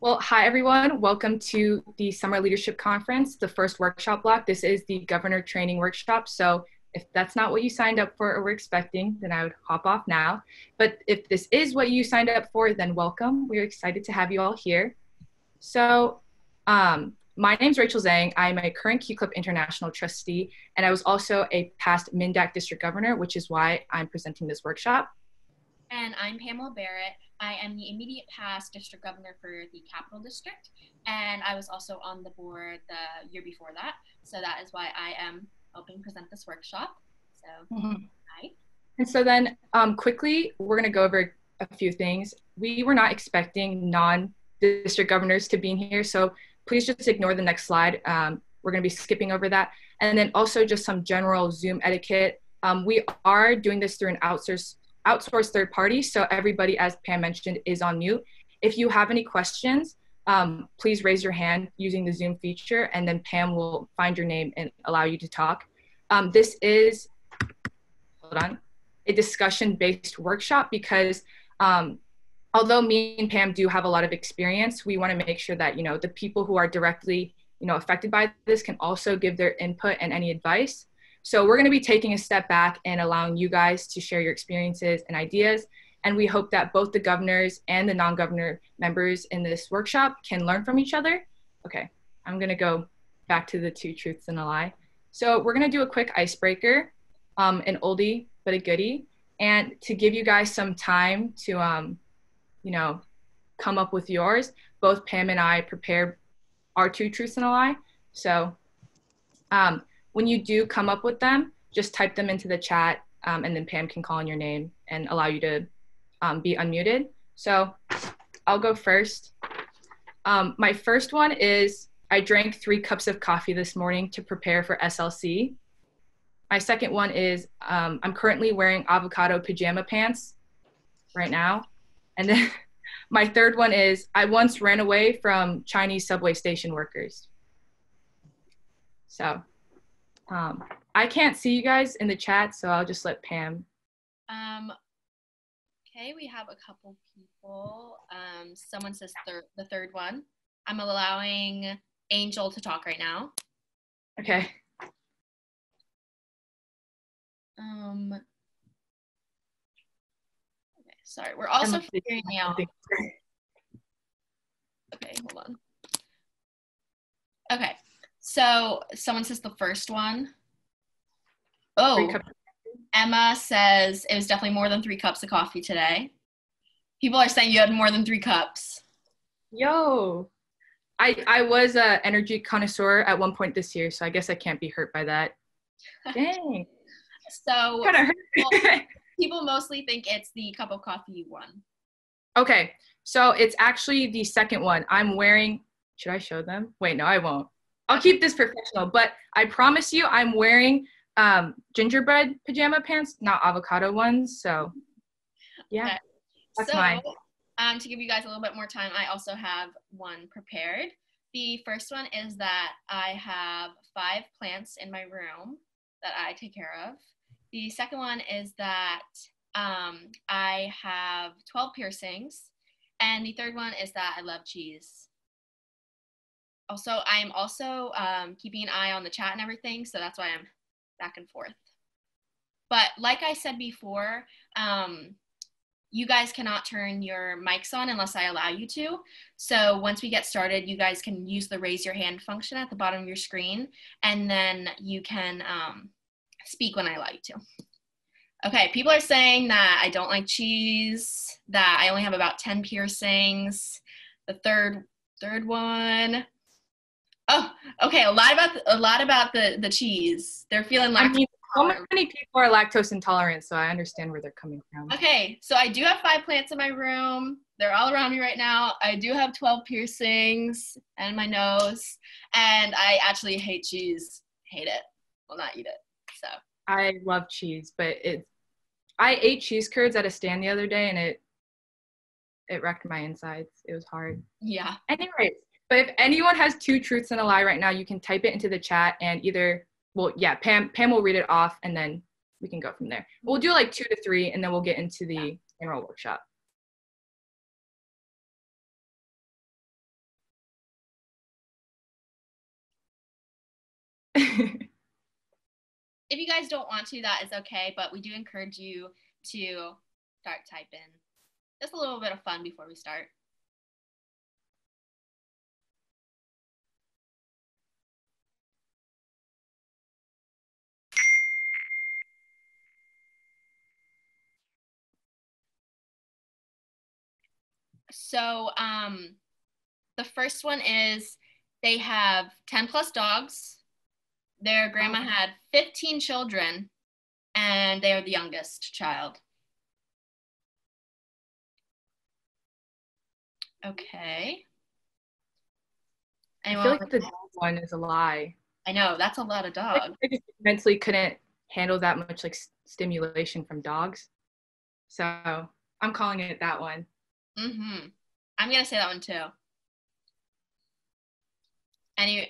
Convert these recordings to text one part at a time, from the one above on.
Well, hi everyone. Welcome to the Summer Leadership Conference, the first workshop block. This is the Governor Training Workshop. So if that's not what you signed up for or were expecting, then I would hop off now. But if this is what you signed up for, then welcome. We're excited to have you all here. So my name is Rachel Zhang. I'm a current Key Club International trustee, and I was also a past MNDAC district governor, which is why I'm presenting this workshop. And I'm Pamela Barrett. I am the immediate past district governor for the Capital District, and I was also on the board the year before that. So that is why I am helping present this workshop. So, hi. And so then quickly, we're going to go over a few things. We were not expecting non-district governors to be in here, so please just ignore the next slide. We're going to be skipping over that. And then also just some general Zoom etiquette. We are doing this through an outsourced third party, so everybody, as Pam mentioned, is on mute. If you have any questions, please raise your hand using the Zoom feature, and then Pam will find your name and allow you to talk. This is, hold on, a discussion-based workshop because although me and Pam do have a lot of experience, we want to make sure that, the people who are directly, affected by this can also give their input and any advice. So we're going to be taking a step back and allowing you guys to share your experiences and ideas. And we hope that both the governors and the non-governor members in this workshop can learn from each other. Okay, I'm going to go back to the two truths and a lie. So we're going to do a quick icebreaker, an oldie but a goodie. And to give you guys some time to, come up with yours, both Pam and I prepared our two truths and a lie. So when you do come up with them, just type them into the chat, and then Pam can call on your name and allow you to be unmuted. So I'll go first. My first one is, I drank 3 cups of coffee this morning to prepare for SLC. My second one is, I'm currently wearing avocado pajama pants right now. And then my third one is, I once ran away from Chinese subway station workers. So I can't see you guys in the chat, so I'll just let Pam. Okay, we have a couple people. Someone says the third one. I'm allowing Angel to talk right now. Okay. Okay, sorry, we're also figuring out. Okay, hold on. Okay, so someone says the first one. Oh, Emma says it was definitely more than 3 cups of coffee today. People are saying you had more than 3 cups. Yo, I was an energy connoisseur at one point this year, so I guess I can't be hurt by that. Dang. So people mostly think it's the cup of coffee one. Okay, so it's actually the second one. I'm wearing, should I show them? Wait, no, I won't. I'll keep this professional, but I promise you I'm wearing gingerbread pajama pants, not avocado ones. So yeah, okay. That's mine. To give you guys a little bit more time, I also have one prepared. The first one is that I have 5 plants in my room that I take care of. The second one is that I have 12 piercings. And the third one is that I love cheese. Also, I'm also keeping an eye on the chat and everything, so that's why I'm back and forth. But like I said before, you guys cannot turn your mics on unless I allow you to. So once we get started, you guys can use the raise your hand function at the bottom of your screen, and then you can speak when I allow you to. Okay, people are saying that I don't like cheese, that I only have about 10 piercings. The third one. Oh, okay, a lot about the cheese. They're feeling lactose intolerant. So many people are lactose intolerant, so I understand where they're coming from. Okay, so I do have 5 plants in my room. They're all around me right now. I do have 12 piercings and my nose, and I actually hate cheese. Hate it. Will not eat it. So I love cheese, but I ate cheese curds at a stand the other day, and it wrecked my insides. It was hard. Yeah. Anyways, but if anyone has 2 truths and a lie right now, you can type it into the chat, and either, well, yeah, Pam will read it off, and then we can go from there. We'll do like 2 to 3, and then we'll get into the general workshop. If you guys don't want to, that is okay, but we do encourage you to start typing. Just a little bit of fun before we start. So the first one is they have 10 plus dogs. Their grandma had 15 children, and they are the youngest child. Okay. I feel like the dog one is a lie. I know, that's a lot of dogs. I just mentally couldn't handle that much like stimulation from dogs. So I'm calling it that one. Mm-hmm. I'm gonna say that one too. Anyway,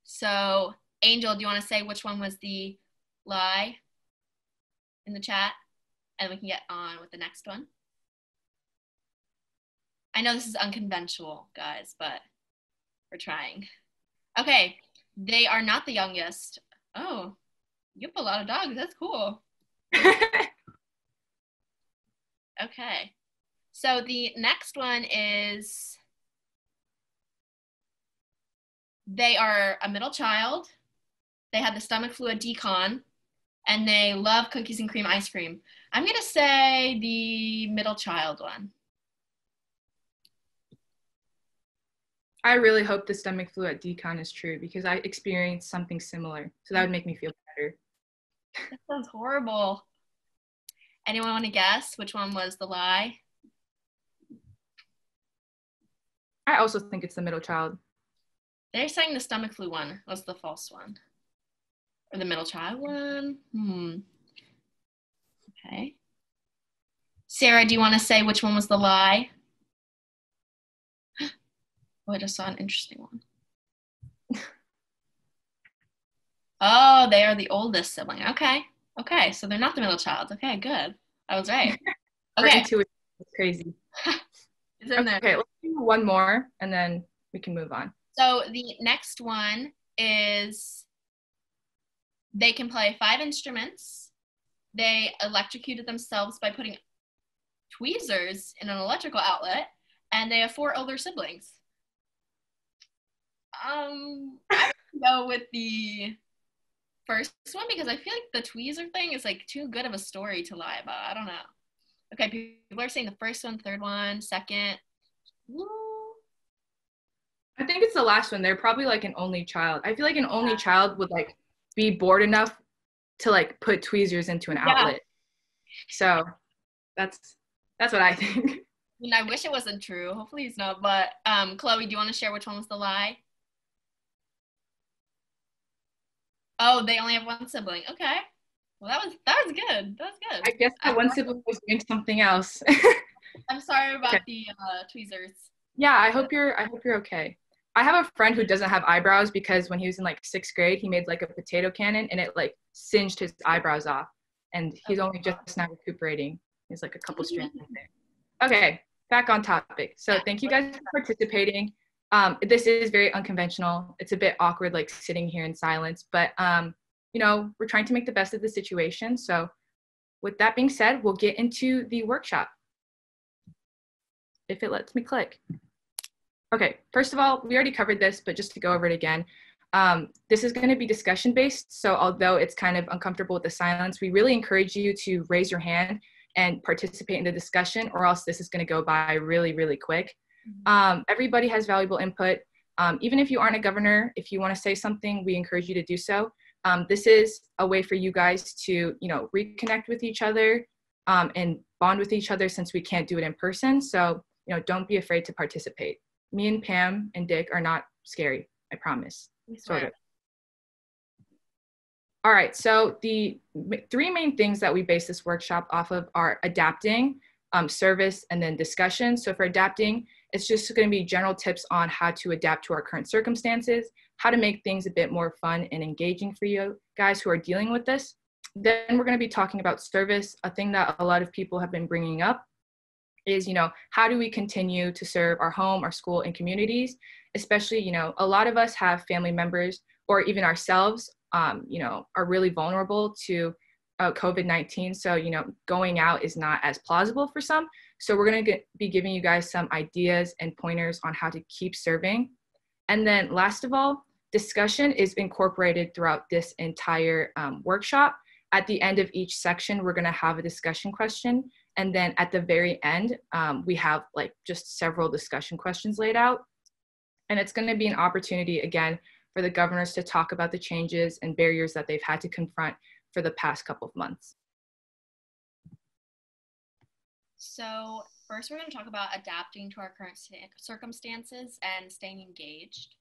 so Angel, do you want to say which one was the lie in the chat? And we can get on with the next one. I know this is unconventional, guys, but we're trying. Okay, they are not the youngest. Oh, you have a lot of dogs. That's cool. Okay, so the next one is they are a middle child. They had the stomach flu at decon, and they love cookies and cream ice cream. I'm gonna say the middle child one. I really hope the stomach flu at decon is true because I experienced something similar. So that would make me feel better. That sounds horrible. Anyone want to guess which one was the lie? I also think it's the middle child. They're saying the stomach flu one was the false one. Or the middle child one? Okay. Sarah, do you want to say which one was the lie? Oh, I just saw an interesting one. Oh, they are the oldest sibling. Okay. Okay, so they're not the middle child. Okay, good. I was right. Okay. It's crazy. It's in there. Okay, let's do one more and then we can move on. So the next one is they can play 5 instruments. They electrocuted themselves by putting tweezers in an electrical outlet, and they have 4 older siblings. I would go with the first one because I feel like the tweezer thing is like too good of a story to lie about. I don't know. Okay, people are saying the first one, third one, second. Woo. I think it's the last one. They're probably like an only child. I feel like an only child would like be bored enough to like put tweezers into an outlet. So that's what I think. I mean, I wish it wasn't true. Hopefully it's not. But Chloe, do you want to share which one was the lie? Oh, they only have 1 sibling. Okay. Well, that was good. That was good. I guess that one sibling was doing something else. I'm sorry about the tweezers. Yeah, I hope you're okay. I have a friend who doesn't have eyebrows because when he was in like 6th grade, he made like a potato cannon and it like singed his eyebrows off. And he's only just now recuperating. He's like a couple strands there. Okay, back on topic. So thank you guys for participating. This is very unconventional. It's a bit awkward, like sitting here in silence, but you know, we're trying to make the best of the situation. So with that being said, we'll get into the workshop. If it lets me click. Okay, first of all, we already covered this, but just to go over it again, this is going to be discussion based. So although it's kind of uncomfortable with the silence, we really encourage you to raise your hand and participate in the discussion, or else this is going to go by really, really quick. Everybody has valuable input. Even if you aren't a governor, if you want to say something, we encourage you to do so. This is a way for you guys to, you know, reconnect with each other and bond with each other since we can't do it in person. So, you know, don't be afraid to participate. Me and Pam and Dick are not scary, I promise. Sort of. All right, so the 3 main things that we base this workshop off of are adapting, service, and then discussion. So for adapting, it's just going to be general tips on how to adapt to our current circumstances, how to make things a bit more fun and engaging for you guys who are dealing with this. Then we're going to be talking about service. A thing that a lot of people have been bringing up is, you know, how do we continue to serve our home, our school, and communities? Especially, you know, a lot of us have family members or even ourselves, are really vulnerable to COVID-19. So, going out is not as plausible for some. So we're going to be giving you guys some ideas and pointers on how to keep serving. And then last of all, discussion is incorporated throughout this entire workshop. At the end of each section, we're going to have a discussion question. And then at the very end, we have like just several discussion questions laid out. And it's going to be an opportunity, again, for the governors to talk about the changes and barriers that they've had to confront for the past couple of months. So first, we're going to talk about adapting to our current circumstances and staying engaged.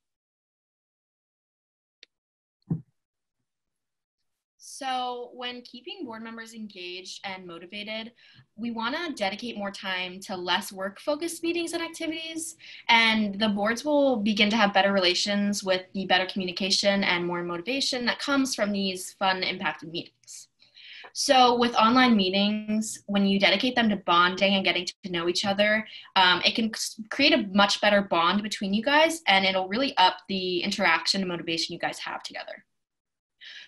So when keeping board members engaged and motivated, we want to dedicate more time to less work-focused meetings and activities, and the boards will begin to have better relations with the better communication and more motivation that comes from these fun, impacted meetings. So with online meetings, when you dedicate them to bonding and getting to know each other, it can create a much better bond between you guys, and it'll really up the interaction and motivation you guys have together.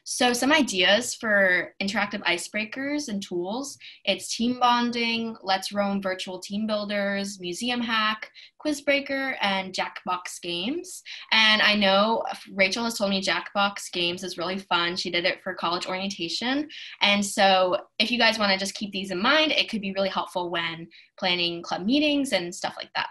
So some ideas for interactive icebreakers and tools, it's team bonding, let's roam virtual team builders, museum hack, quizbreaker, and Jackbox games. And I know Rachel has told me Jackbox games is really fun. She did it for college orientation. And so if you guys want to just keep these in mind, it could be really helpful when planning club meetings and stuff like that.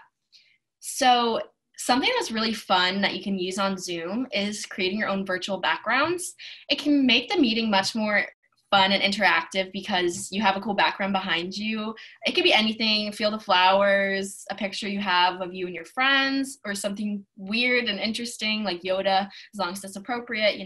So something that's really fun that you can use on Zoom is creating your own virtual backgrounds. It can make the meeting much more fun and interactive because you have a cool background behind you. It could be anything, field of flowers, a picture you have of you and your friends, or something weird and interesting like Yoda, as long as it's appropriate,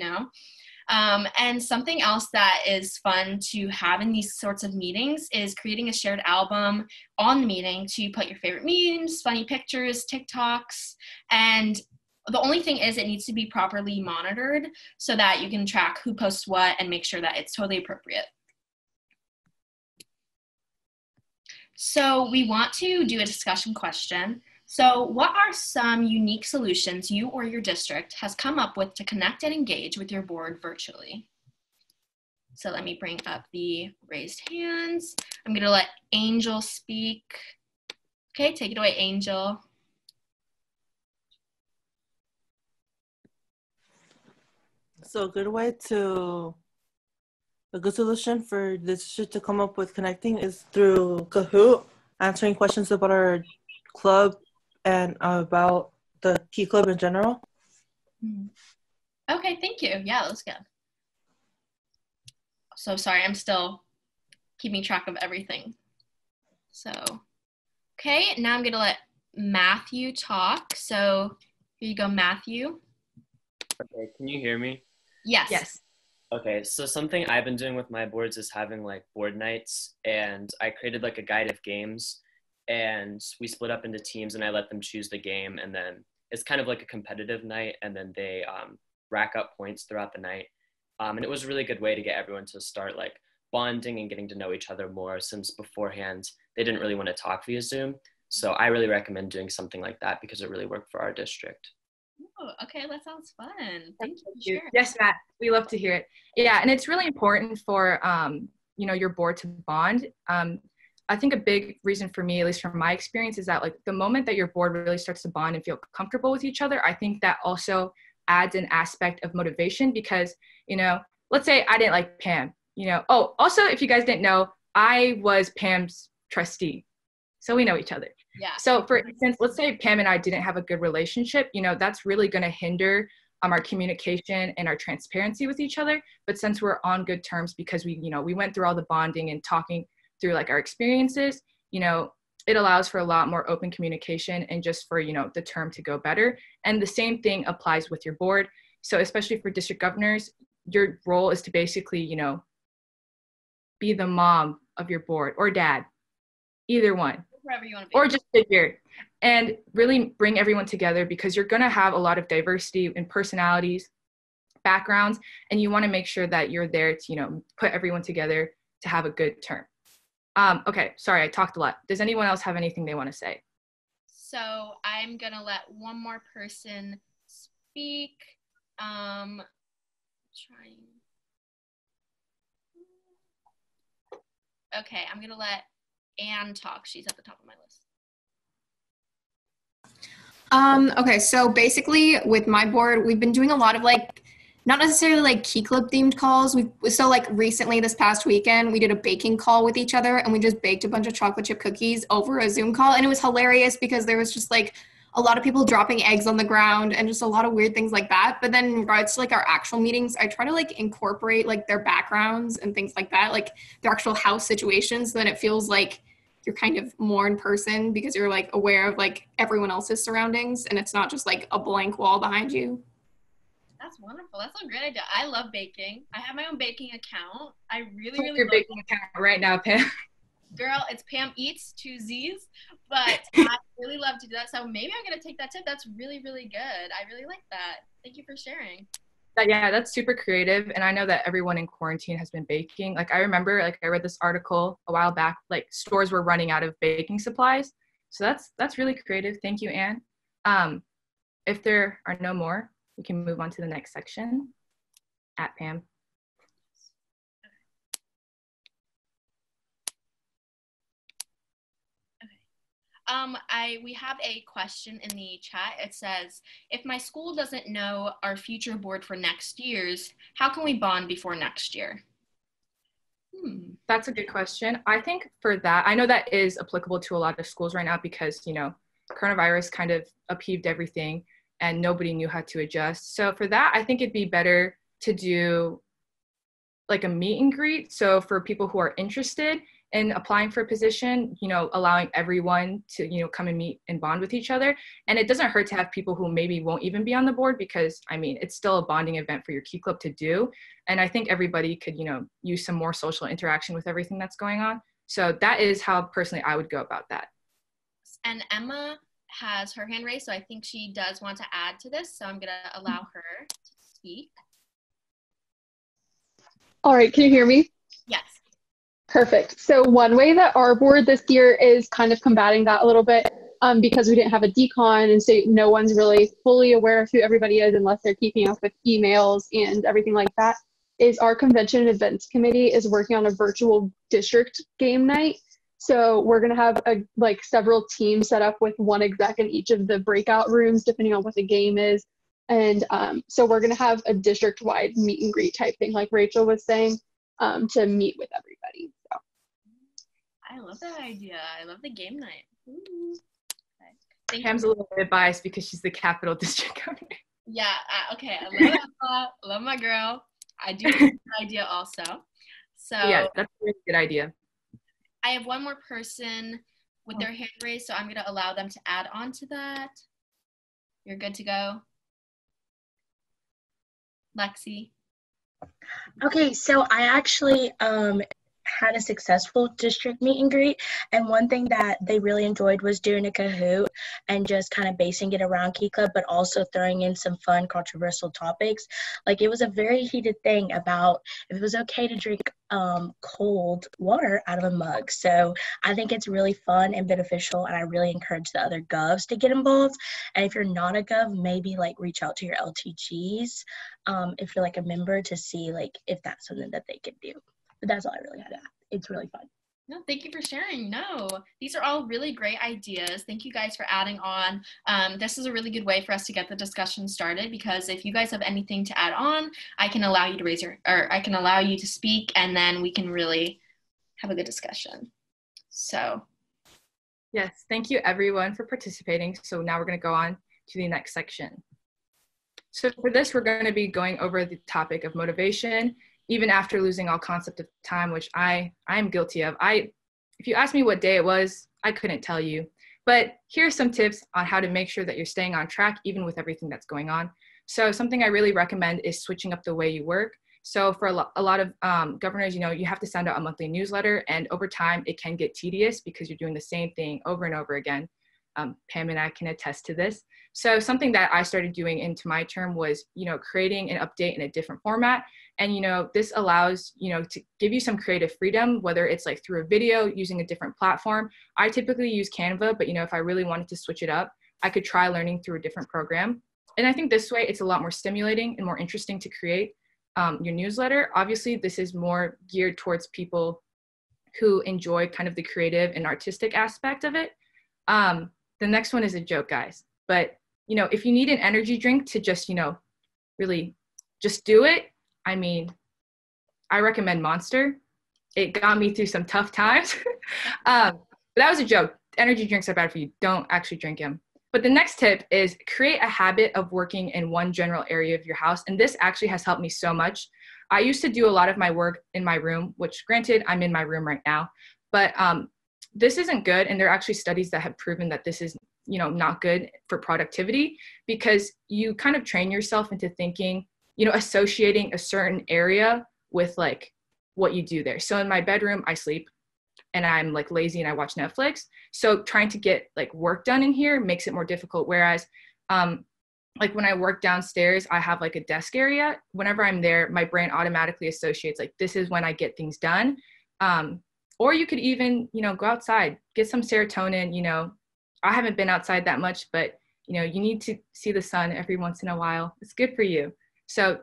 And something else that is fun to have in these sorts of meetings is creating a shared album on the meeting to put your favorite memes, funny pictures, TikToks, and the only thing is it needs to be properly monitored so that you can track who posts what and make sure that it's totally appropriate. So we want to do a discussion question. So what are some unique solutions you or your district has come up with to connect and engage with your board virtually? So let me bring up the raised hands. I'm going to let Angel speak. Okay, take it away, Angel. So a good solution for the district to come up with connecting is through Kahoot, answering questions about our club and about the Key Club in general. Okay, thank you. Yeah, that was good. So sorry, I'm still keeping track of everything. So, okay, now I'm going to let Matthew talk. So here you go, Matthew. Okay, can you hear me? Yes. Yes. Okay, so something I've been doing with my boards is having like board nights, and I created like a guide of games, and we split up into teams and I let them choose the game, and then it's kind of like a competitive night, and then they rack up points throughout the night. And it was a really good way to get everyone to start like bonding and getting to know each other more, since beforehand they didn't really want to talk via Zoom. So I really recommend doing something like that because it really worked for our district. Oh, okay, that sounds fun. Thank you for sharing. Yes, Matt, we love to hear it. Yeah, and it's really important for your board to bond. I think a big reason for me, at least from my experience, is that like the moment that your board really starts to bond and feel comfortable with each other, I think that also adds an aspect of motivation because, let's say I didn't like Pam, oh, also, if you guys didn't know, I was Pam's trustee. So we know each other. Yeah. So for instance, let's say Pam and I didn't have a good relationship, that's really going to hinder our communication and our transparency with each other. But since we're on good terms because we went through all the bonding and talking through like our experiences, it allows for a lot more open communication and just for, the term to go better. And the same thing applies with your board. So especially for district governors, your role is to basically, be the mom of your board or dad, either one. Wherever you want to be. Or just figure and really bring everyone together because you're going to have a lot of diversity in personalities, backgrounds, and you want to make sure that you're there to, put everyone together to have a good term. Okay, sorry, I talked a lot. Does anyone else have anything they want to say? So I'm going to let one more person speak. Trying. Okay, I'm gonna let Anne talk. She's at the top of my list. Okay, so basically with my board, we've been doing a lot of like, not necessarily like Key Club themed calls. So like recently this past weekend, we did a baking call with each other and we just baked a bunch of chocolate chip cookies over a Zoom call. And it was hilarious because there was just like a lot of people dropping eggs on the ground and just a lot of weird things like that. But then in regards to like our actual meetings, I try to like incorporate like their backgrounds and things like that, like their actual house situations. So then it feels like you're kind of more in person because you're like aware of like everyone else's surroundings and it's not just like a blank wall behind you. That's wonderful. That's a great idea. I love baking. I have my own baking account. I really love your baking account right now, Pam. Girl, it's Pam Eats, 2 Z's, but I really love to do that. So maybe I'm going to take that tip. That's really, really good. I really like that. Thank you for sharing. Yeah, that's super creative. And I know that everyone in quarantine has been baking. Like I remember, like I read this article a while back, like stores were running out of baking supplies. So that's really creative. Thank you, Anne. If there are no more, we can move on to the next section. At Pam. We have a question in the chat. It says, if my school doesn't know our future board for next year's, how can we bond before next year? That's a good question. I think for that, I know that is applicable to a lot of schools right now because, you know, coronavirus kind of upheaved everything and nobody knew how to adjust. So for that, I think it'd be better to do like a meet and greet. So for people who are interested in applying for a position, you know, allowing everyone to, you know, come and meet and bond with each other. And it doesn't hurt to have people who maybe won't even be on the board because, I mean, it's still a bonding event for your Key Club to do. And I think everybody could, you know, use some more social interaction with everything that's going on. So that is how personally I would go about that. And Emma has her hand raised, so I think she does want to add to this. So I'm going to allow her to speak. All right, can you hear me? Yes. Perfect. So one way that our board this year is kind of combating that a little bit, because we didn't have a decon and so no one's really fully aware of who everybody is unless they're keeping up with emails and everything like that, is our convention and events committee is working on a virtual district game night. So we're going to have several teams set up with one exec in each of the breakout rooms, depending on what the game is. And so we're going to have a district-wide meet and greet type thing, like Rachel was saying, to meet with everybody. So. I love that idea. I love the game night. Ooh. Okay. Pam's a little bit biased because she's the Capital District Governor. Yeah, okay. I love that. Love my girl. I do like that idea also. So yeah, that's a really good idea. I have one more person with their hand raised, so I'm going to allow them to add on to that. You're good to go. Lexi. Okay, so I actually had a successful district meet and greet, and one thing that they really enjoyed was doing a Kahoot and just kind of basing it around Key Club, but also throwing in some fun, controversial topics. Like it was a very heated thing about if it was okay to drink cold water out of a mug. So I think it's really fun and beneficial, and I really encourage the other govs to get involved. And if you're not a gov, maybe like reach out to your LTGs if you're like a member to see like if that's something that they could do. But that's all I really had to add. It's really fun. No, thank you for sharing. No, these are all really great ideas. Thank you guys for adding on. This is a really good way for us to get the discussion started, because if you guys have anything to add on, I can allow you to I can allow you to speak, and then we can really have a good discussion. So. Yes, thank you everyone for participating. So now we're going to go on to the next section. So for this, we're going to be going over the topic of motivation, even after losing all concept of time, which I am guilty of. If you asked me what day it was, I couldn't tell you. But here's some tips on how to make sure that you're staying on track, even with everything that's going on. So something I really recommend is switching up the way you work. So for a lot of governors, you know, you have to send out a monthly newsletter, and over time it can get tedious because you're doing the same thing over and over again. Pam and I can attest to this. So something that I started doing into my term was, you know, creating an update in a different format. And, you know, this allows, you know, to give you some creative freedom, whether it's like through a video, using a different platform. I typically use Canva, but, you know, if I really wanted to switch it up, I could try learning through a different program. And I think this way it's a lot more stimulating and more interesting to create your newsletter. Obviously, this is more geared towards people who enjoy kind of the creative and artistic aspect of it. The next one is a joke, guys. But, you know, if you need an energy drink to just, you know, really just do it, I mean, I recommend Monster. It got me through some tough times. But that was a joke. Energy drinks are bad for you. Don't actually drink them. But the next tip is create a habit of working in one general area of your house. And this actually has helped me so much. I used to do a lot of my work in my room, which granted, I'm in my room right now, but this isn't good. And there are actually studies that have proven that this is, you know, not good for productivity, because you kind of train yourself into thinking, you know, associating a certain area with like what you do there. So in my bedroom, I sleep and I'm like lazy and I watch Netflix. So trying to get like work done in here makes it more difficult. Whereas like when I work downstairs, I have like a desk area. Whenever I'm there, my brain automatically associates like, this is when I get things done. Or you could even, you know, go outside, get some serotonin. You know, I haven't been outside that much, but you know, you need to see the sun every once in a while. It's good for you. So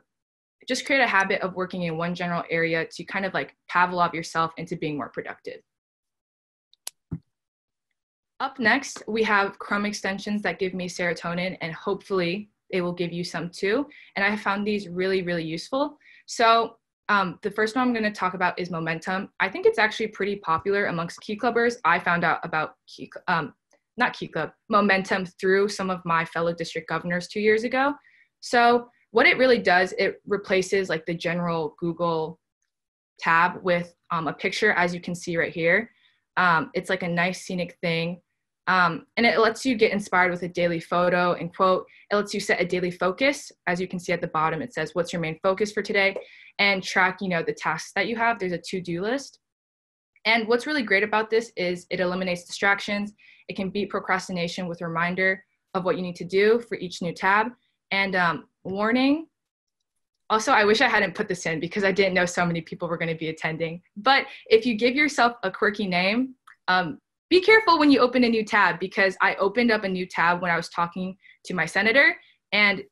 just create a habit of working in one general area to kind of like Pavlov yourself into being more productive. Up next, we have Chrome extensions that give me serotonin, and hopefully they will give you some too. And I found these really, really useful. So the first one I'm going to talk about is Momentum. I think it's actually pretty popular amongst Key Clubbers. I found out about Momentum through some of my fellow district governors 2 years ago. So what it really does, it replaces like the general Google tab with a picture, as you can see right here. It's like a nice scenic thing. And it lets you get inspired with a daily photo and quote. It lets you set a daily focus. As you can see at the bottom, it says, what's your main focus for today? And track, you know, the tasks that you have. There's a to-do list. And what's really great about this is it eliminates distractions. It can beat procrastination with a reminder of what you need to do for each new tab. And warning, also, I wish I hadn't put this in because I didn't know so many people were going to be attending. But if you give yourself a quirky name, be careful when you open a new tab, because I opened up a new tab when I was talking to my senator, and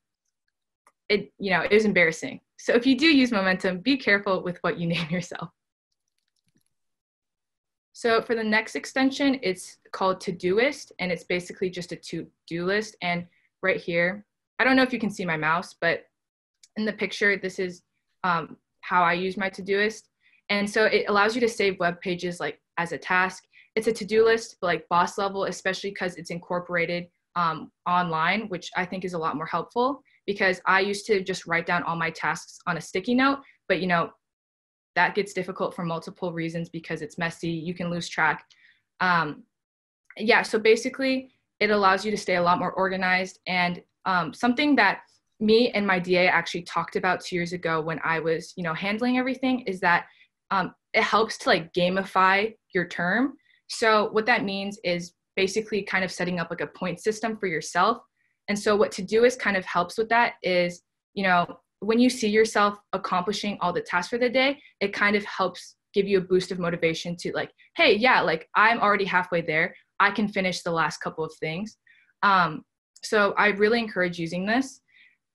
it, you know, it was embarrassing. So if you do use Momentum, be careful with what you name yourself. So for the next extension, it's called Todoist, and it's basically just a to-do list. And right here, I don't know if you can see my mouse, but in the picture, this is how I use my Todoist. And so it allows you to save web pages like as a task. It's a to-do list, but like boss level, especially because it's incorporated online, which I think is a lot more helpful, because I used to just write down all my tasks on a sticky note, but you know, that gets difficult for multiple reasons because it's messy, you can lose track. Yeah, so basically it allows you to stay a lot more organized. And something that me and my DA actually talked about 2 years ago when I was, you know, handling everything is that it helps to like gamify your term. So what that means is basically kind of setting up like a point system for yourself. And so what Todoist kind of helps with that is, you know, when you see yourself accomplishing all the tasks for the day, it kind of helps give you a boost of motivation to like, hey, yeah, like I'm already halfway there. I can finish the last couple of things. So I really encourage using this.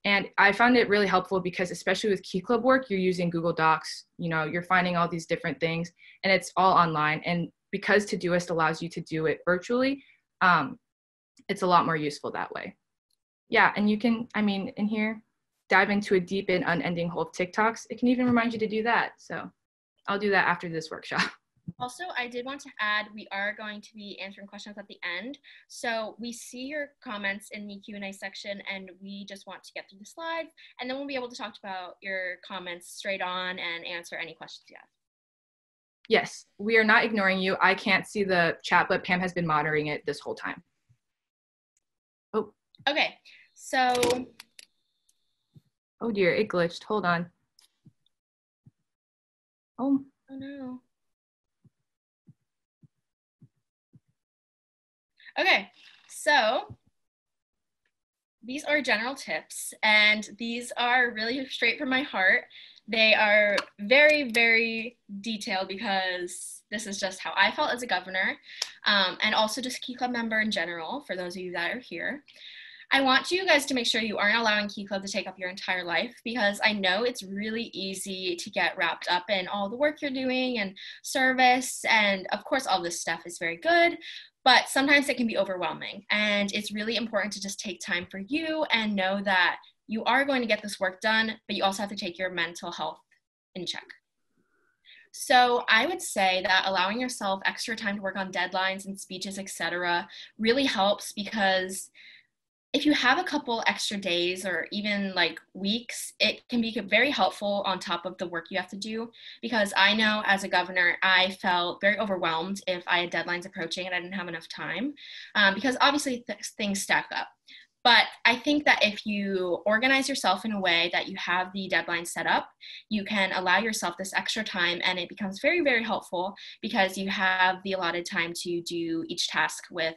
And I found it really helpful because especially with Key Club work, you're using Google Docs, you know, you're finding all these different things and it's all online. And because Todoist allows you to do it virtually, it's a lot more useful that way. Yeah, and you can, I mean, in here, dive into a deep and unending hole of TikToks. It can even remind you to do that. So I'll do that after this workshop. Also, I did want to add, we are going to be answering questions at the end. So we see your comments in the Q&A section, and we just want to get through the slides, and then we'll be able to talk about your comments straight on and answer any questions you have. Yes, we are not ignoring you. I can't see the chat, but Pam has been monitoring it this whole time. Oh. Okay, so. Oh dear, it glitched. Hold on. Oh no. Okay, so these are general tips, and these are really straight from my heart. They are very, very detailed because this is just how I felt as a governor, and also just a Key Club member in general, for those of you that are here. I want you guys to make sure you aren't allowing Key Club to take up your entire life, because I know it's really easy to get wrapped up in all the work you're doing and service, and of course all this stuff is very good, but sometimes it can be overwhelming, and it's really important to just take time for you and know that you are going to get this work done, but you also have to take your mental health in check. So I would say that allowing yourself extra time to work on deadlines and speeches, etc., really helps, because if you have a couple extra days or even like weeks, it can be very helpful on top of the work you have to do. Because I know as a governor, I felt very overwhelmed if I had deadlines approaching and I didn't have enough time, because obviously things stack up. But I think that if you organize yourself in a way that you have the deadline set up, you can allow yourself this extra time, and it becomes very, very helpful because you have the allotted time to do each task with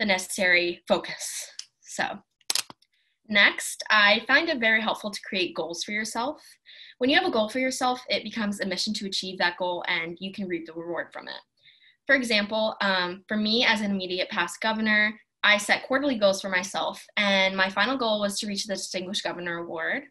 the necessary focus. So next, I find it very helpful to create goals for yourself. When you have a goal for yourself, it becomes a mission to achieve that goal, and you can reap the reward from it. For example, for me as an immediate past governor, I set quarterly goals for myself, and my final goal was to reach the Distinguished Governor Award.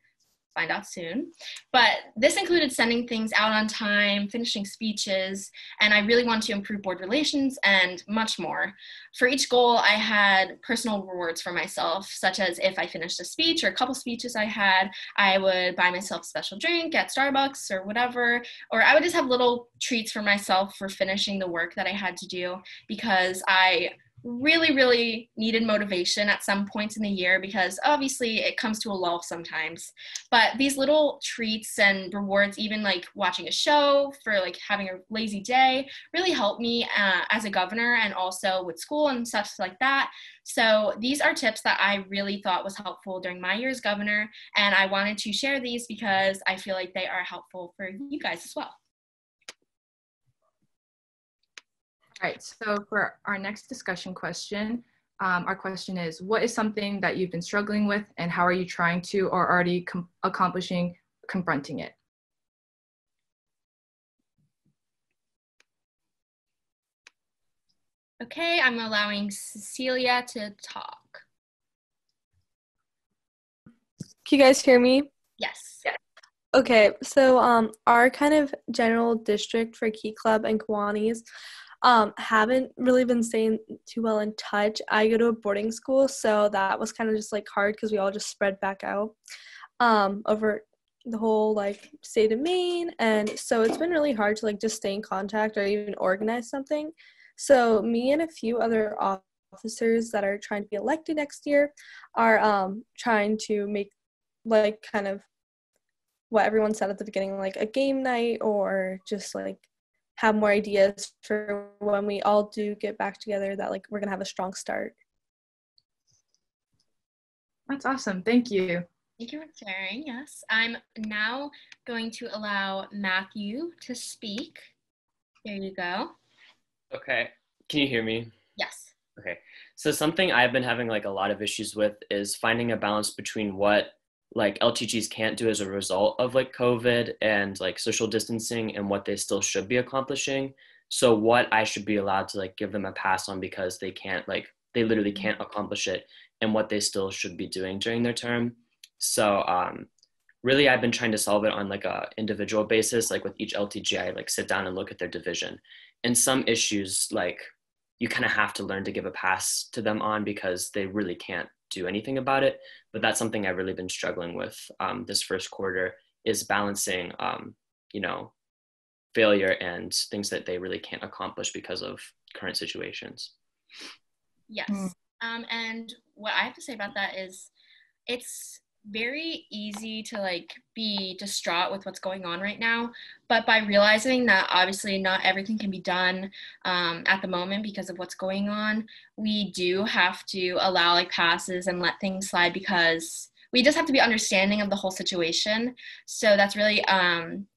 Find out soon. But this included sending things out on time, finishing speeches, and I really wanted to improve board relations and much more. For each goal, I had personal rewards for myself, such as if I finished a speech or a couple speeches I had, I would buy myself a special drink at Starbucks or whatever, or I would just have little treats for myself for finishing the work that I had to do, because I really needed motivation at some points in the year, because obviously it comes to a lull sometimes. But these little treats and rewards, even like watching a show for like having a lazy day, really helped me as a governor, and also with school and stuff like that. So these are tips that I really thought was helpful during my year as governor, and I wanted to share these because I feel like they are helpful for you guys as well. All right, so for our next discussion question, our question is, what is something that you've been struggling with, and how are you trying to or already accomplishing confronting it? Okay, I'm allowing Cecilia to talk. Can you guys hear me? Yes. Okay, so our kind of general district for Key Club and Kiwanis haven't really been staying too well in touch. I go to a boarding school, so that was kind of just like hard because we all just spread back out over the whole like state of Maine, and so it's been really hard to like just stay in contact or even organize something. So me and a few other officers that are trying to be elected next year are trying to make like kind of what everyone said at the beginning, like a game night, or just like have more ideas for when we all do get back together, that like we're gonna have a strong start. That's awesome. Thank you. Thank you for sharing. Yes, I'm now going to allow Matthew to speak. There you go. Okay, can you hear me? Yes. Okay, so something I've been having like a lot of issues with is finding a balance between what like LTGs can't do as a result of like COVID and like social distancing, and what they still should be accomplishing. So what I should be allowed to like give them a pass on because they can't, like they literally can't accomplish it, and what they still should be doing during their term. So really I've been trying to solve it on like a individual basis. Like with each LTG, I like sit down and look at their division, and some issues like you kind of have to learn to give a pass to them on because they really can't do anything about it. But that's something I've really been struggling with this first quarter, is balancing, you know, failure and things that they really can't accomplish because of current situations. Yes. And what I have to say about that is it's very easy to like be distraught with what's going on right now, but by realizing that obviously not everything can be done at the moment because of what's going on, we do have to allow like passes and let things slide, because we just have to be understanding of the whole situation. So that's really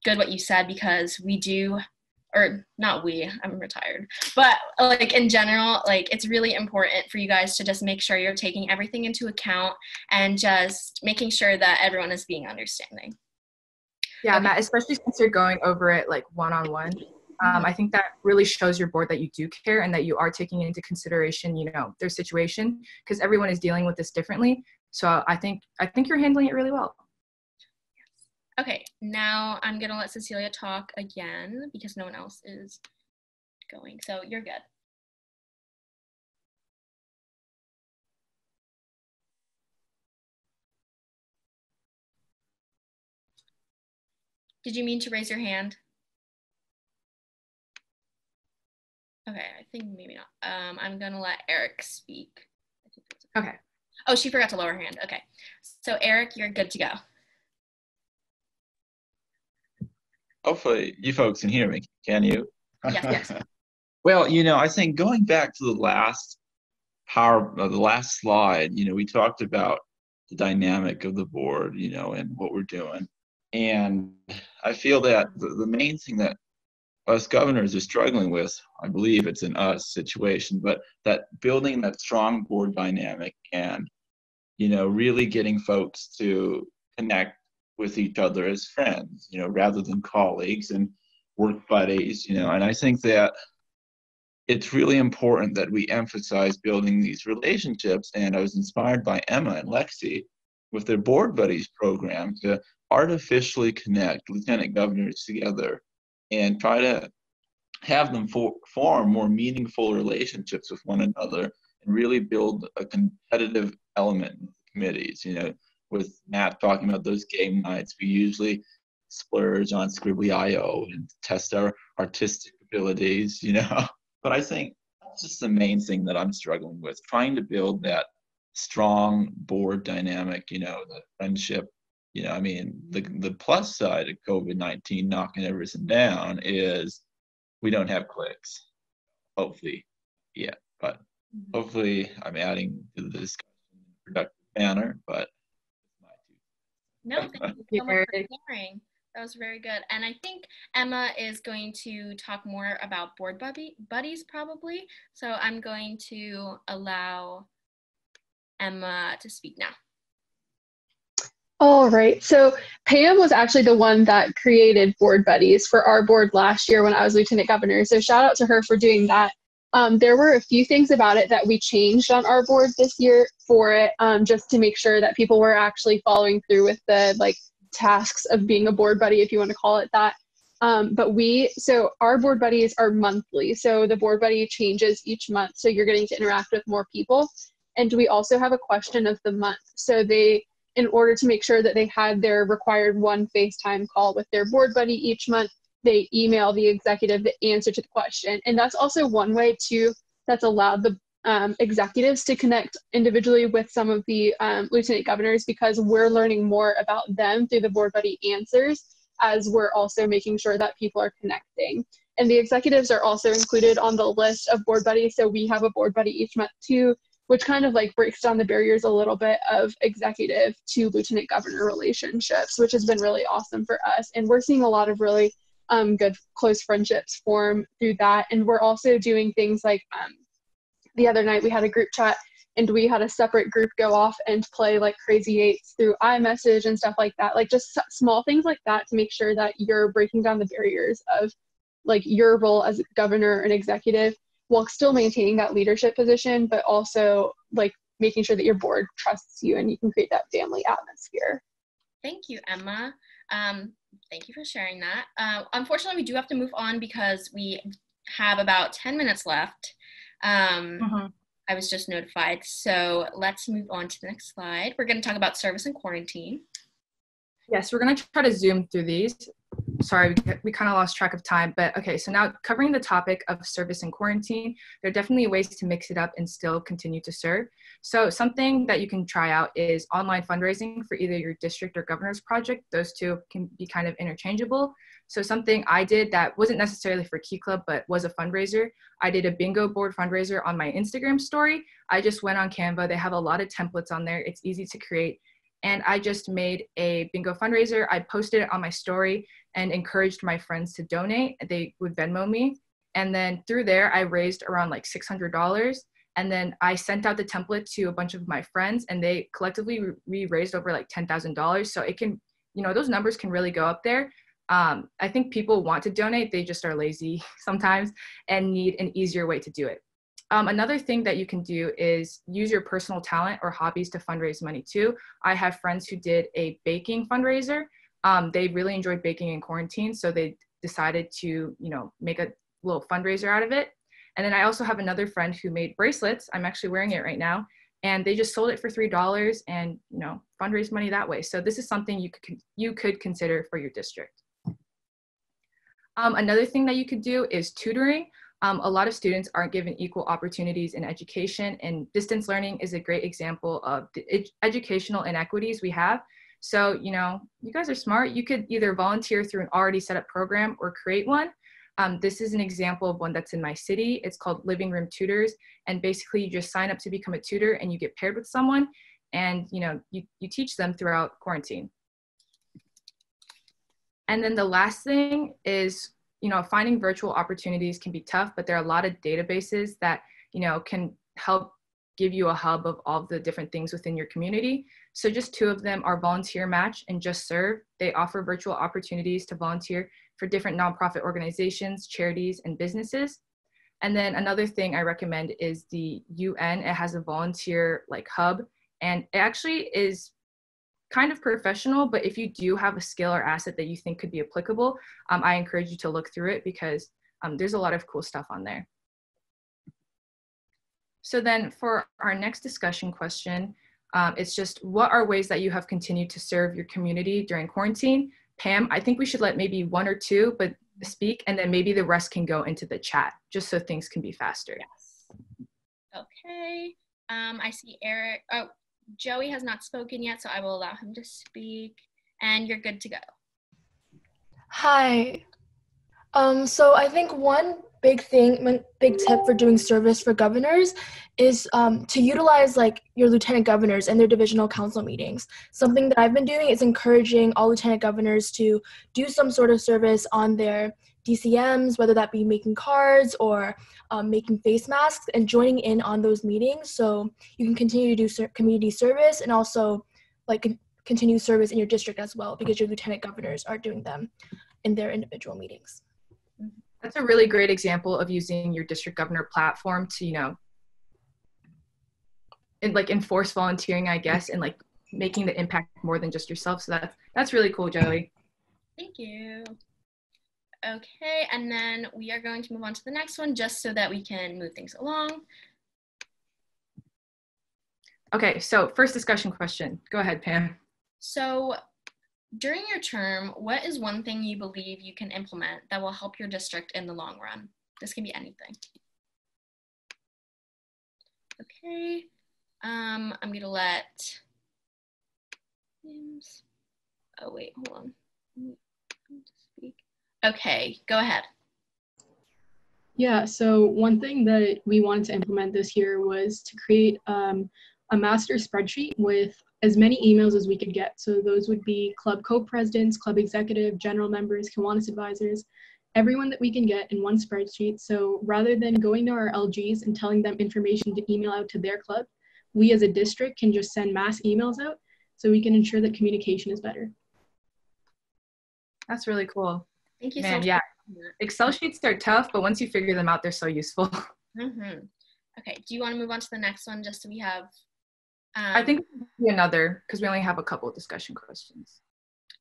good what you said, because we do, or not we, I'm retired, but like in general, like it's really important for you guys to just make sure you're taking everything into account and just making sure that everyone is being understanding. Yeah, okay. Matt, especially since you're going over it like one-on-one. I think that really shows your board that you do care and that you are taking into consideration, their situation, because everyone is dealing with this differently. So I think you're handling it really well. Okay, now I'm gonna let Cecilia talk again because no one else is going. So you're good. Did you mean to raise your hand? Okay, I think maybe not. I'm gonna let Eric speak. Okay. Oh, she forgot to lower her hand. Okay, so Eric, you're good to go. Hopefully you folks can hear me. Can you? Yes. Well, I think going back to the last slide, we talked about the dynamic of the board, and what we're doing. And I feel that the main thing that us governors are struggling with, I believe it's an us situation, but that building that strong board dynamic and, really getting folks to connect with each other as friends, rather than colleagues and work buddies, and I think that it's really important that we emphasize building these relationships. And I was inspired by Emma and Lexi with their Board Buddies program to artificially connect lieutenant governors together and try to have them form more meaningful relationships with one another and really build a competitive element in the committees. With Matt talking about those game nights, we usually splurge on Scribbly.io and test our artistic abilities, But I think that's just the main thing that I'm struggling with, trying to build that strong board dynamic, the friendship. The plus side of COVID-19 knocking everything down is we don't have cliques, hopefully, yet. But hopefully I'm adding to the discussion in a productive manner, but no, thank you so much for sharing. That was very good. And I think Emma is going to talk more about board buddies probably. So I'm going to allow Emma to speak now. All right. So Pam was actually the one that created board buddies for our board last year when I was lieutenant governor. So shout out to her for doing that. There were a few things about it that we changed on our board this year for it, just to make sure that people were actually following through with the tasks of being a board buddy, if you want to call it that. So our board buddies are monthly. So the board buddy changes each month. So you're getting to interact with more people. And we also have a question of the month. So in order to make sure that they had their required one FaceTime call with their board buddy each month, they email the executive the answer to the question. And that's also one way too that's allowed the executives to connect individually with some of the lieutenant governors, because we're learning more about them through the board buddy answers, as we're also making sure that people are connecting. And the executives are also included on the list of board buddies. So we have a board buddy each month too, which kind of breaks down the barriers a little bit of executive to lieutenant governor relationships, which has been really awesome for us. And we're seeing a lot of really good close friendships form through that. And we're also doing things like the other night we had a group chat and we had a separate group go off and play crazy eights through iMessage and stuff like that. Just small things like that to make sure that you're breaking down the barriers of your role as governor and executive, while still maintaining that leadership position, but also making sure that your board trusts you and you can create that family atmosphere. Thank you, Emma. Thank you for sharing that. Unfortunately, we do have to move on because we have about 10 minutes left. I was just notified. So let's move on to the next slide. We're going to talk about service and quarantine. Yes, we're going to try to zoom through these. Sorry, we kind of lost track of time, but okay, so now covering the topic of service and quarantine, there are definitely ways to mix it up and still continue to serve. So something that you can try out is online fundraising for either your district or governor's project. Those two can be kind of interchangeable. So something I did that wasn't necessarily for Key Club, but was a fundraiser, I did a bingo board fundraiser on my Instagram story. I just went on Canva. They have a lot of templates on there. It's easy to create. And I just made a bingo fundraiser. I posted it on my story and encouraged my friends to donate. They would Venmo me. And then through there, I raised around $600. And then I sent out the template to a bunch of my friends and they collectively we raised over $10,000. So it can, those numbers can really go up there. I think people want to donate, they just are lazy sometimes and need an easier way to do it. Another thing that you can do is use your personal talent or hobbies to fundraise money too. I have friends who did a baking fundraiser. They really enjoyed baking in quarantine, so they decided to, make a little fundraiser out of it. And then I also have another friend who made bracelets. I'm actually wearing it right now. And they just sold it for $3 and, fundraise money that way. So this is something you could consider for your district. Another thing that you could do is tutoring. A lot of students aren't given equal opportunities in education, and distance learning is a great example of the educational inequities we have. So, you guys are smart. You could either volunteer through an already set up program or create one. This is an example of one that's in my city. It's called Living Room Tutors. And basically you just sign up to become a tutor and you get paired with someone and, you teach them throughout quarantine. And then the last thing is, finding virtual opportunities can be tough, but there are a lot of databases that, can help give you a hub of all the different things within your community. So just two of them are Volunteer Match and Just Serve. They offer virtual opportunities to volunteer for different nonprofit organizations, charities, and businesses. And then another thing I recommend is the UN. It has a volunteer hub, and it actually is kind of professional, but if you do have a skill or asset that you think could be applicable, I encourage you to look through it because there's a lot of cool stuff on there. So then for our next discussion question, it's just what are ways that you have continued to serve your community during quarantine? Pam, I think we should let maybe one or two but speak, and then maybe the rest can go into the chat just so things can be faster. Yes. Okay. I see Eric. Oh, Joey has not spoken yet, so I will allow him to speak. And you're good to go. Hi. So I think one big tip for doing service for governors is to utilize your lieutenant governors and their divisional council meetings. Something that I've been doing is encouraging all lieutenant governors to do some sort of service on their DCMs, whether that be making cards or making face masks, and joining in on those meetings so you can continue to do community service and also continue service in your district as well, because your lieutenant governors are doing them in their individual meetings. That's a really great example of using your district governor platform to, enforce volunteering, I guess, and making the impact more than just yourself. So that's really cool, Joey. Thank you. Okay, and then we are going to move on to the next one just so that we can move things along. Okay, so first discussion question. Go ahead, Pam. So during your term, what is one thing you believe you can implement that will help your district in the long run? This can be anything. Okay, I'm gonna let, oh wait, hold on. Okay, go ahead. Yeah, so one thing that we wanted to implement this year was to create a master spreadsheet with as many emails as we could get. So those would be club co-presidents, club executive, general members, Kiwanis advisors, everyone that we can get in one spreadsheet. So rather than going to our LGs and telling them information to email out to their club, we as a district can just send mass emails out so we can ensure that communication is better. That's really cool. Thank you so Man, much. yeah. Excel sheets are tough, but once you figure them out, they're so useful. Mm-hmm. Okay, do you want to move on to the next one just so we have I think another, because we only have a couple of discussion questions.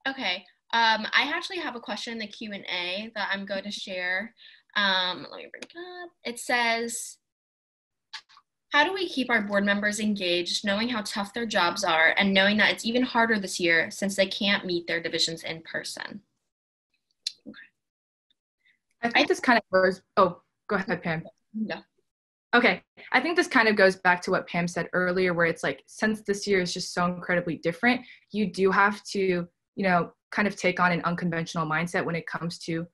Okay, I actually have a question in the Q&A that I'm going to share. Let me bring it up. It says, how do we keep our board members engaged, knowing how tough their jobs are and knowing that it's even harder this year since they can't meet their divisions in person? Okay. I think this kind of goes, oh, go ahead, Pam. No. Okay, I think this kind of goes back to what Pam said earlier, where it's since this year is just so incredibly different, you do have to, kind of take on an unconventional mindset when it comes to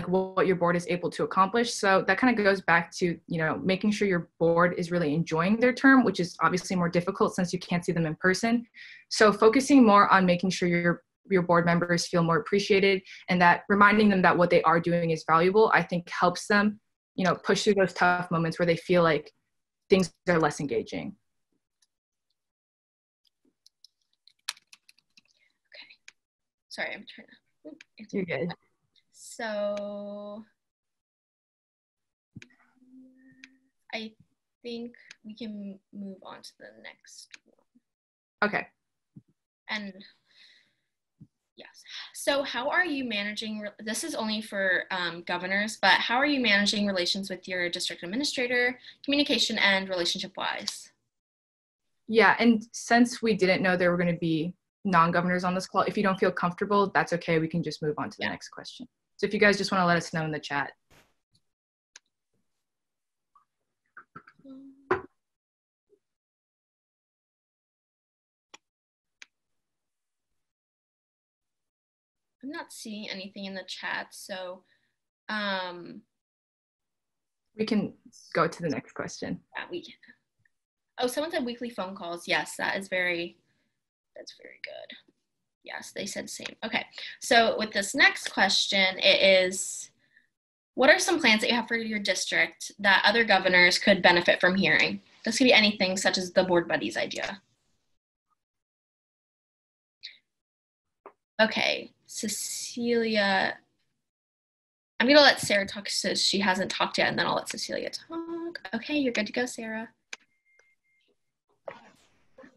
what your board is able to accomplish. So that kind of goes back to, making sure your board is really enjoying their term, which is obviously more difficult since you can't see them in person. So focusing more on making sure your board members feel more appreciated and that reminding them that what they are doing is valuable, I think helps them push through those tough moments where they feel like things are less engaging. Okay. Sorry, I'm trying to You're good. So I think we can move on to the next one. Okay. And yes. So how are you managing, this is only for governors, but how are you managing relations with your district administrator, communication and relationship wise? Yeah, and since we didn't know there were going to be non-governors on this call, if you don't feel comfortable, that's okay. We can just move on to the next question. So if you guys just want to let us know in the chat. I'm not seeing anything in the chat, so we can go to the next question. Yeah, we can. Oh, someone said weekly phone calls. Yes, that's very good. Yes, they said same. Okay, so with this next question, it is, what are some plans that you have for your district that other governors could benefit from hearing? This could be anything such as the board buddies idea. Okay, Cecilia, I'm gonna let Sarah talk since she hasn't talked yet, and then I'll let Cecilia talk. Okay, you're good to go, Sarah.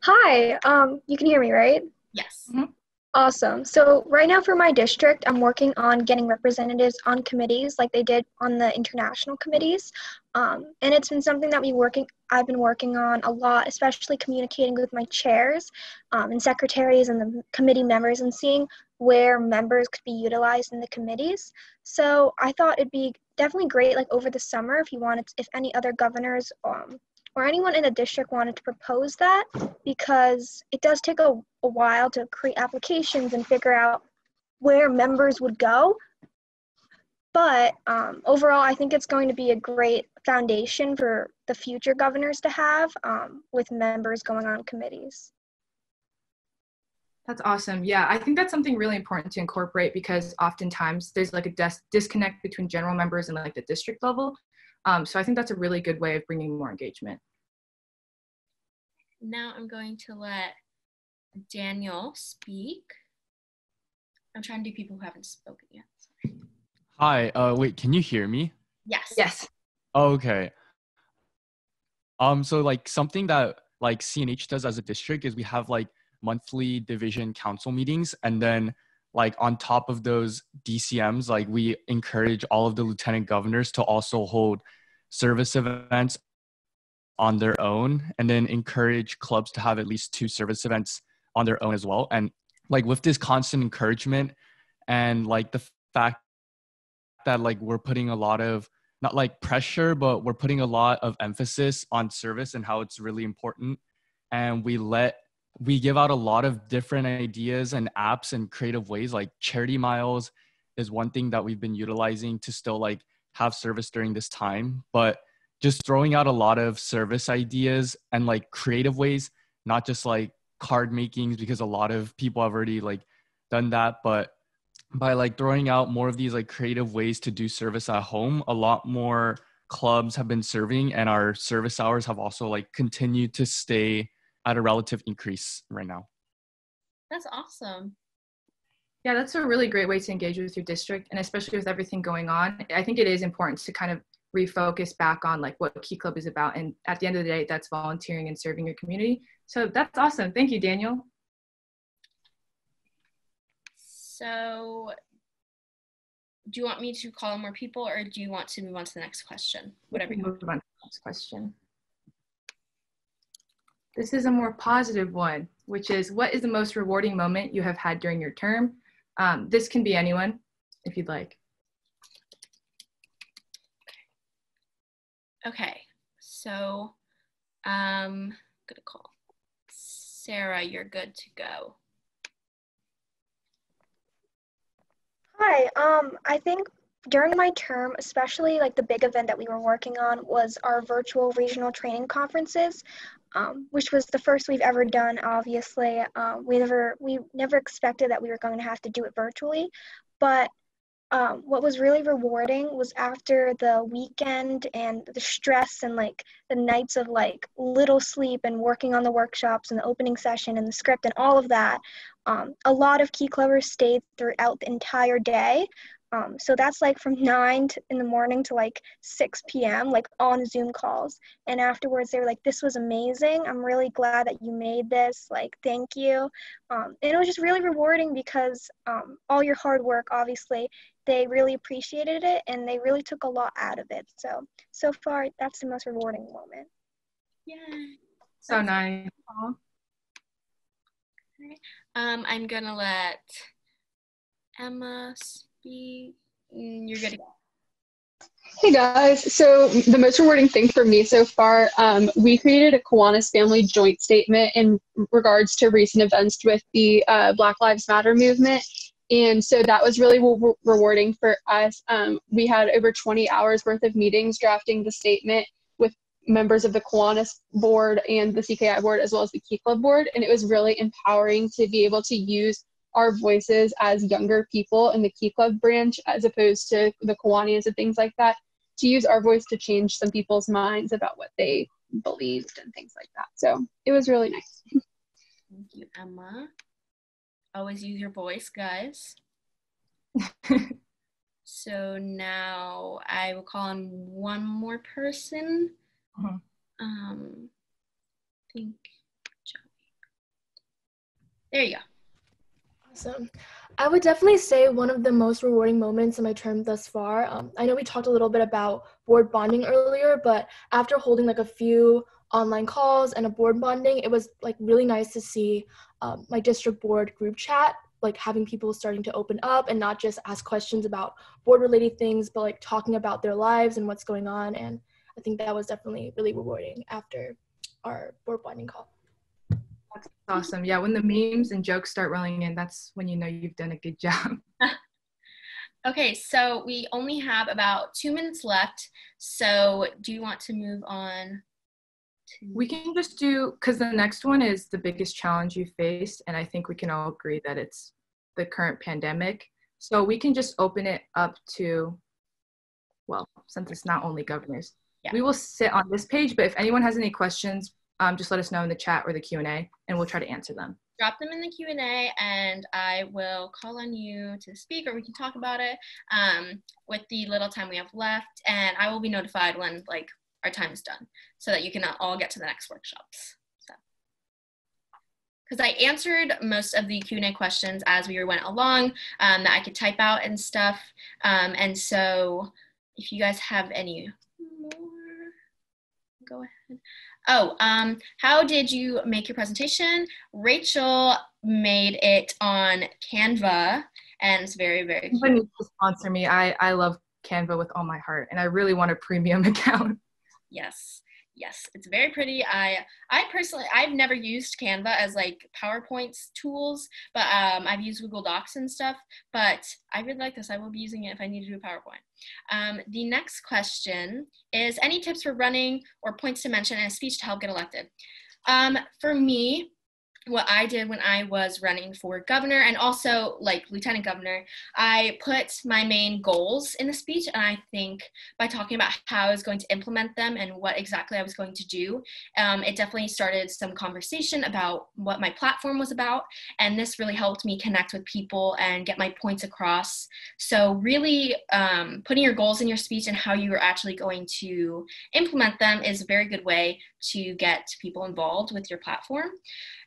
Hi, you can hear me, right? Yes. Mm-hmm. Awesome. So right now for my district, I'm working on getting representatives on committees like they did on the international committees. And it's been something that I've been working on a lot, especially communicating with my chairs and secretaries and the committee members and seeing where members could be utilized in the committees. So I thought it'd be definitely great, like over the summer, if any other governors or anyone in the district wanted to propose that, because it does take a while to create applications and figure out where members would go. But overall, I think it's going to be a great foundation for the future governors to have with members going on committees. That's awesome. Yeah, I think that's something really important to incorporate because oftentimes there's like a disconnect between general members and like the district level. So I think that's a really good way of bringing more engagement. Now I'm going to let Daniel speak. I'm trying to do people who haven't spoken yet. Sorry. Hi, wait, can you hear me? Yes. Yes. Okay. So like something that like CNH does as a district is we have like monthly division council meetings, and then like on top of those DCMs, like we encourage all of the lieutenant governors to also hold service events on their own, and then encourage clubs to have at least 2 service events on their own as well. And like with this constant encouragement and like the fact that like we're putting a lot of, not like pressure, but we're putting a lot of emphasis on service and how it's really important. And we give out a lot of different ideas and apps and creative ways, like charity miles is one thing that we've been utilizing to still like have service during this time, but just throwing out a lot of service ideas and like creative ways, not just like card makings, because a lot of people have already like done that, but by like throwing out more of these like creative ways to do service at home, a lot more clubs have been serving, and our service hours have also like continued to stay at a relative increase right now. That's awesome. Yeah, that's a really great way to engage with your district, and especially with everything going on. I think it is important to kind of refocus back on like what Key Club is about, and at the end of the day, that's volunteering and serving your community. So that's awesome. Thank you, Daniel. So do you want me to call more people, or do you want to move on to the next question? Whatever you want. Move on to the next question. This is a more positive one, which is, what is the most rewarding moment you have had during your term? This can be anyone, if you'd like. Okay, so I'm gonna call Sarah. You're good to go. Hi, I think during my term, especially like the big event that we were working on was our virtual regional training conferences, which was the first we've ever done, obviously. We never expected that we were going to have to do it virtually, but what was really rewarding was after the weekend and the stress and like the nights of like little sleep and working on the workshops and the opening session and the script and all of that, a lot of Key Clubbers stayed throughout the entire day. So that's like from 9 in the morning to like 6 p.m. like on Zoom calls. And afterwards they were like, this was amazing. I'm really glad that you made this. Like, thank you. And it was just really rewarding because all your hard work, obviously, they really appreciated it and they really took a lot out of it. So far, that's the most rewarding moment. Yeah. So nice. I'm gonna let Emma speak. You're good to go. Hey guys, so the most rewarding thing for me so far, we created a Kiwanis family joint statement in regards to recent events with the Black Lives Matter movement. And so that was really rewarding for us. We had over 20 hours worth of meetings drafting the statement with members of the Kiwanis board and the CKI board, as well as the Key Club board. And it was really empowering to be able to use our voices as younger people in the Key Club branch, as opposed to the Kiwanis and things like that, to use our voice to change some people's minds about what they believed and things like that. So it was really nice. Thank you, Emma. Always use your voice, guys. So now I will call on one more person. I think Joey. There you go. Awesome. I would definitely say one of the most rewarding moments in my term thus far. I know we talked a little bit about board bonding earlier, but after holding like a few online calls and a board bonding, it was like really nice to see my district board group chat, like having people starting to open up and not just ask questions about board related things, but like talking about their lives and what's going on. And I think that was definitely really rewarding after our board bonding call. That's awesome. Yeah, when the memes and jokes start rolling in, that's when you know you've done a good job. Okay, so we only have about 2 minutes left. So do you want to move on to... We can just do, because the next one is the biggest challenge you faced, and I think we can all agree that it's the current pandemic. So we can just open it up to, well, since it's not only governors. Yeah. We will sit on this page, but if anyone has any questions, just let us know in the chat or the Q&A, and we'll try to answer them. Drop them in the Q&A, and I will call on you to speak, or we can talk about it with the little time we have left, and I will be notified when like our time is done, so that you can all get to the next workshops. Because I answered most of the Q&A questions as we went along that I could type out and stuff, and so if you guys have any more, go ahead. Oh, how did you make your presentation? Rachel made it on Canva, and it's very, very cute. Somebody needs to sponsor me. I love Canva with all my heart, and I really want a premium account. Yes, yes, it's very pretty. I personally, I've never used Canva as like PowerPoint tools, but I've used Google Docs and stuff, but I really like this. I will be using it if I need to do a PowerPoint. The next question is, any tips for running or points to mention in a speech to help get elected? For me, what I did when I was running for governor and also like lieutenant governor, I put my main goals in the speech, and I think by talking about how I was going to implement them and what exactly I was going to do, it definitely started some conversation about what my platform was about, and this really helped me connect with people and get my points across. So really putting your goals in your speech and how you are actually going to implement them is a very good way to get people involved with your platform.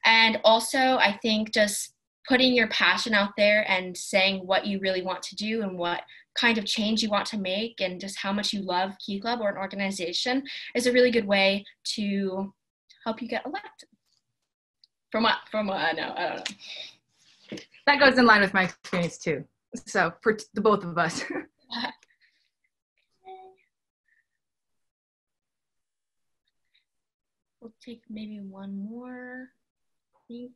And also, I think just putting your passion out there and saying what you really want to do and what kind of change you want to make and just how much you love Key Club or an organization is a really good way to help you get elected. From what I know, I don't know. That goes in line with my experience too. So for the both of us. We'll take maybe one more. I think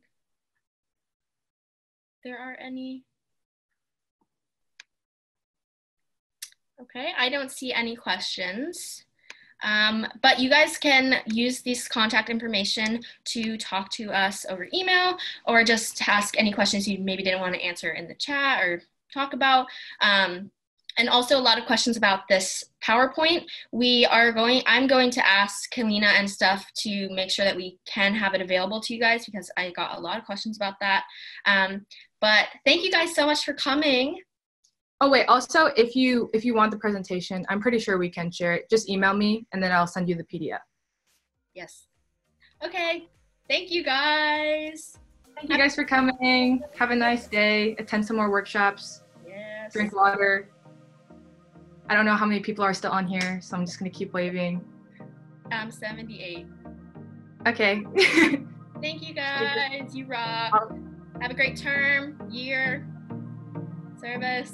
there are any. Okay, I don't see any questions. But you guys can use this contact information to talk to us over email, or just ask any questions you maybe didn't want to answer in the chat or talk about. And also a lot of questions about this PowerPoint. I'm going to ask Kalina and stuff to make sure that we can have it available to you guys, because I got a lot of questions about that. But thank you guys so much for coming. Oh wait, also if you want the presentation, I'm pretty sure we can share it. Just email me and then I'll send you the PDF. Yes. Okay. Thank you guys. Thank you guys for coming. Have a nice day. Attend some more workshops. Yes. Drink water. I don't know how many people are still on here, so I'm just gonna keep waving. 78. Okay. Thank you guys. You rock. Have a great term, year, service.